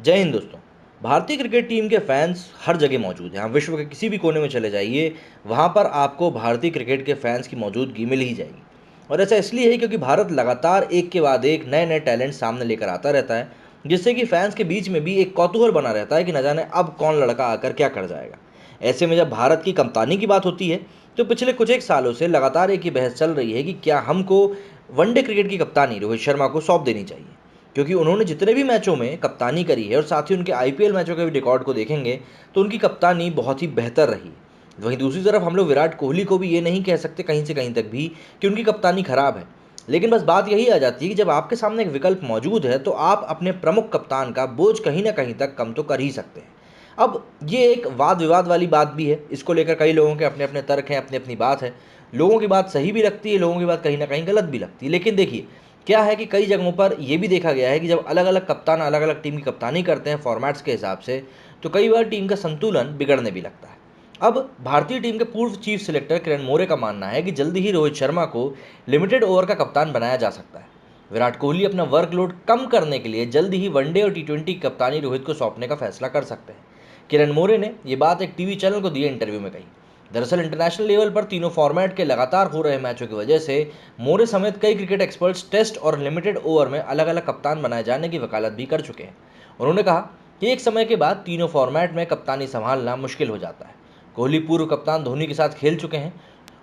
जय हिंद दोस्तों। भारतीय क्रिकेट टीम के फैंस हर जगह मौजूद हैं। आप विश्व के किसी भी कोने में चले जाइए, वहाँ पर आपको भारतीय क्रिकेट के फैंस की मौजूदगी मिल ही जाएगी। और ऐसा इसलिए है क्योंकि भारत लगातार एक के बाद एक नए नए टैलेंट सामने लेकर आता रहता है, जिससे कि फैंस के बीच में भी एक कौतूहल बना रहता है कि न जाने अब कौन लड़का आकर क्या कर जाएगा। ऐसे में जब भारत की कप्तानी की बात होती है, तो पिछले कुछ एक सालों से लगातार एक ही बहस चल रही है कि क्या हमको वनडे क्रिकेट की कप्तानी रोहित शर्मा को सौंप देनी चाहिए, क्योंकि उन्होंने जितने भी मैचों में कप्तानी करी है और साथ ही उनके आईपीएल मैचों के भी रिकॉर्ड को देखेंगे तो उनकी कप्तानी बहुत ही बेहतर रही। वहीं दूसरी तरफ हम लोग विराट कोहली को भी ये नहीं कह सकते कहीं से कहीं तक भी कि उनकी कप्तानी खराब है। लेकिन बस बात यही आ जाती है कि जब आपके सामने एक विकल्प मौजूद है तो आप अपने प्रमुख कप्तान का बोझ कहीं ना कहीं तक कम तो कर ही सकते हैं। अब ये एक वाद विवाद वाली बात भी है, इसको लेकर कई लोगों के अपने अपने तर्क हैं, अपनी अपनी बात है। लोगों की बात सही भी लगती है, लोगों की बात कहीं ना कहीं गलत भी लगती है। लेकिन देखिए, क्या है कि कई जगहों पर यह भी देखा गया है कि जब अलग अलग कप्तान अलग अलग टीम की कप्तानी करते हैं फॉर्मेट्स के हिसाब से, तो कई बार टीम का संतुलन बिगड़ने भी लगता है। अब भारतीय टीम के पूर्व चीफ सिलेक्टर किरण मोरे का मानना है कि जल्दी ही रोहित शर्मा को लिमिटेड ओवर का कप्तान बनाया जा सकता है। विराट कोहली अपना वर्कलोड कम करने के लिए जल्दी ही वनडे और टी20 की कप्तानी रोहित को सौंपने का फैसला कर सकते हैं। किरण मोरे ने यह बात एक टीवी चैनल को दिए इंटरव्यू में कही। दरअसल इंटरनेशनल लेवल पर तीनों फॉर्मेट के लगातार हो रहे मैचों की वजह से मोरे समेत कई क्रिकेट एक्सपर्ट्स टेस्ट और लिमिटेड ओवर में अलग अलग कप्तान बनाए जाने की वकालत भी कर चुके हैं। उन्होंने कहा कि एक समय के बाद तीनों फॉर्मेट में कप्तानी संभालना मुश्किल हो जाता है। कोहली पूर्व कप्तान धोनी के साथ खेल चुके हैं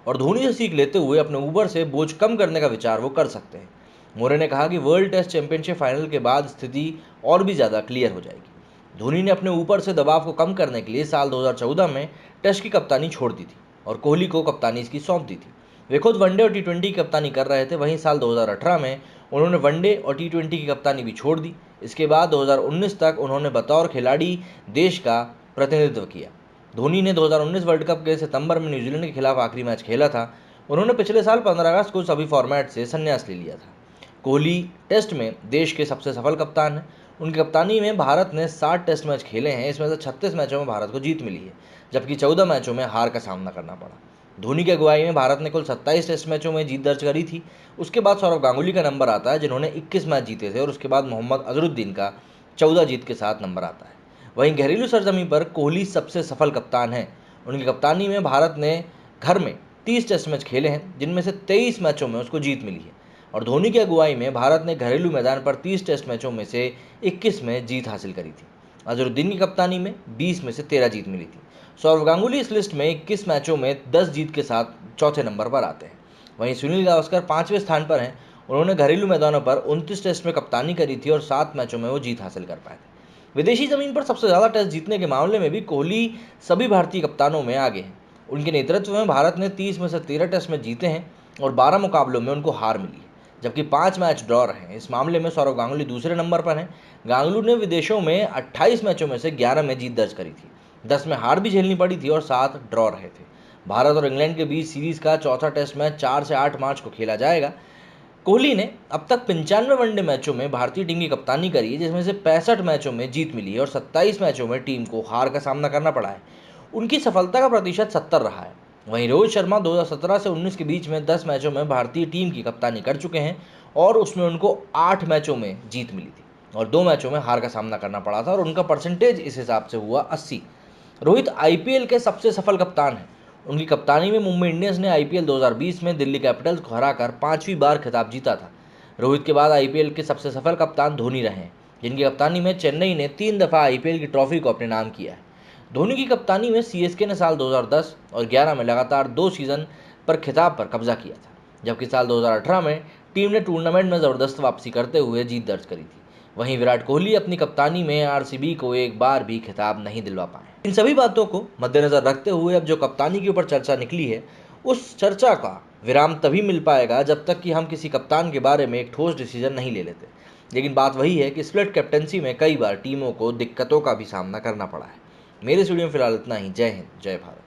और धोनी से सीख लेते हुए अपने ऊपर से बोझ कम करने का विचार वो कर सकते हैं। मोरे ने कहा कि वर्ल्ड टेस्ट चैंपियनशिप फाइनल के बाद स्थिति और भी ज़्यादा क्लियर हो जाएगी। धोनी ने अपने ऊपर से दबाव को कम करने के लिए साल 2014 में टेस्ट की कप्तानी छोड़ दी थी और कोहली को कप्तानी इसकी सौंप दी थी। वे खुद वनडे और टी20 की कप्तानी कर रहे थे। वहीं साल 2018 में उन्होंने वनडे और टी20 की कप्तानी भी छोड़ दी। इसके बाद 2019 तक उन्होंने बतौर खिलाड़ी देश का प्रतिनिधित्व किया। धोनी ने 2019 वर्ल्ड कप के सितंबर में न्यूजीलैंड के खिलाफ आखिरी मैच खेला था। उन्होंने पिछले साल 15 अगस्त को सभी फॉर्मेट से संन्यास ले लिया था। कोहली टेस्ट में देश के सबसे सफल कप्तान हैं। उनकी कप्तानी में भारत ने 60 टेस्ट मैच खेले हैं। इसमें से 36 मैचों में भारत को जीत मिली है, जबकि 14 मैचों में हार का सामना करना पड़ा। धोनी की अगुवाई में भारत ने कुल 27 टेस्ट मैचों में जीत दर्ज करी थी। उसके बाद सौरव गांगुली का नंबर आता है, जिन्होंने 21 मैच जीते थे, और उसके बाद मोहम्मद अजहरुद्दीन का 14 जीत के साथ नंबर आता है। वहीं घरेलू सरजमीं पर कोहली सबसे सफल कप्तान हैं। उनकी कप्तानी में भारत ने घर में 30 टेस्ट मैच खेले हैं, जिनमें से 23 मैचों में उसको जीत मिली है। और धोनी की अगुवाई में भारत ने घरेलू मैदान पर 30 टेस्ट मैचों में से 21 में जीत हासिल करी थी। अजहरुद्दीन की कप्तानी में 20 में से 13 जीत मिली थी। सौरव गांगुली इस लिस्ट में 21 मैचों में 10 जीत के साथ चौथे नंबर पर आते हैं। वहीं सुनील गावस्कर 5वें स्थान पर हैं। उन्होंने घरेलू मैदानों पर 29 टेस्ट में कप्तानी करी थी और 7 मैचों में वो जीत हासिल कर पाए थे। विदेशी जमीन पर सबसे ज़्यादा टेस्ट जीतने के मामले में भी कोहली सभी भारतीय कप्तानों में आगे हैं। उनके नेतृत्व में भारत ने 30 में से 13 टेस्ट में जीते हैं और 12 मुकाबलों में उनको हार मिली है, जबकि 5 मैच ड्रॉ रहे हैं। इस मामले में सौरव गांगुली दूसरे नंबर पर हैं। गांगुली ने विदेशों में 28 मैचों में से 11 में जीत दर्ज करी थी, 10 में हार भी झेलनी पड़ी थी और 7 ड्रॉ रहे थे। भारत और इंग्लैंड के बीच सीरीज का चौथा टेस्ट मैच 4 से 8 मार्च को खेला जाएगा। कोहली ने अब तक 95 वनडे मैचों में भारतीय टीम की कप्तानी करी है, जिसमें से 65 मैचों में जीत मिली है और 27 मैचों में टीम को हार का सामना करना पड़ा है। उनकी सफलता का प्रतिशत 70 रहा है। वहीं रोहित शर्मा 2017 से 19 के बीच में 10 मैचों में भारतीय टीम की कप्तानी कर चुके हैं और उसमें उनको 8 मैचों में जीत मिली थी और 2 मैचों में हार का सामना करना पड़ा था, और उनका परसेंटेज इस हिसाब से हुआ 80। रोहित आईपीएल के सबसे सफल कप्तान हैं। उनकी कप्तानी में मुंबई इंडियंस ने आईपीएल 2020 में दिल्ली कैपिटल्स को हराकर 5वीं बार खिताब जीता था। रोहित के बाद आईपीएल के सबसे सफल कप्तान धोनी रहे हैं, जिनकी कप्तानी में चेन्नई ने 3 दफ़ा आईपीएल की ट्रॉफी को अपने नाम किया है। धोनी की कप्तानी में सीएसके ने साल 2010 और 11 में लगातार 2 सीजन पर खिताब पर कब्जा किया था, जबकि साल 2018 में टीम ने टूर्नामेंट में ज़बरदस्त वापसी करते हुए जीत दर्ज करी थी। वहीं विराट कोहली अपनी कप्तानी में आरसीबी को एक बार भी खिताब नहीं दिलवा पाए। इन सभी बातों को मद्देनजर रखते हुए अब जो कप्तानी के ऊपर चर्चा निकली है, उस चर्चा का विराम तभी मिल पाएगा जब तक कि हम किसी कप्तान के बारे में एक ठोस डिसीजन नहीं ले लेते। लेकिन बात वही है कि स्प्लिट कैप्टनसी में कई बार टीमों को दिक्कतों का भी सामना करना पड़ा है। मेरे स्टूडियो में फिलहाल इतना ही। जय हिंद, जय भारत।